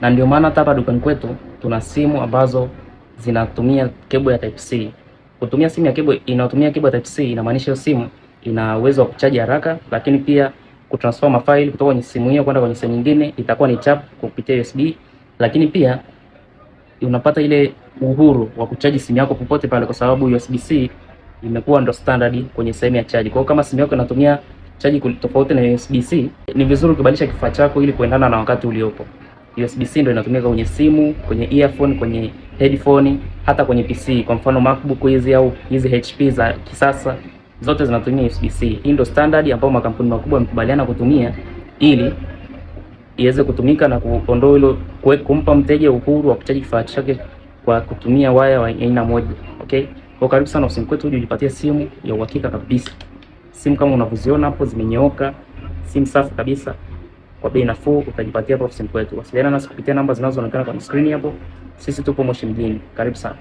Na ndio maana hata hapa dukani kwetu tuna simu ambazo zinatumia cable ya type C. Kutumia simu ya cable inayotumia cable ya type C inamaanisha hiyo simu ina uwezo wa kuchaji haraka, lakini pia kutransfer mafaili kutoka kwenye simu hiyo kwenda kwenye simu nyingine itakuwa ni chap kupitia USB, lakini pia unapata ile uhuru wa kuchaji simu yako popote pale, kwa sababu USB-C imekuwa ndo standard kwenye sehemu ya chaji. Kwa hiyo kama simu yako inatumia chaji tofauti na USB-C, ni vizuri kubadilisha kifaa chako ili kuendana na wakati uliopo. USB-C ndio inatumika kwenye simu, kwenye earphone, kwenye headphone, hata kwenye PC. Kwa mfano MacBook hizi au hizi HP za kisasa zote zinatumia USB-C. Hii ndio standard ambayo makampuni makubwa yamekubaliana kutumia ili iweze kutumika na kuondoa hilo, kumpa mteja uhuru wa kuchaji kifaa chake kwa kutumia waya wa aina moja. Okay? Kwa karibu sana ofisini kwetu uje ujipatie simu ya uhakika kabisa. Simu kama unavyoziona hapo zimenyooka, simu safi kabisa kwa bei nafuu utajipatia hapo ofisini kwetu. Wasiliana nasi kupitia namba zinazoonekana kwenye screen hapo. Sisi tupo Moshi mjini. Karibu sana.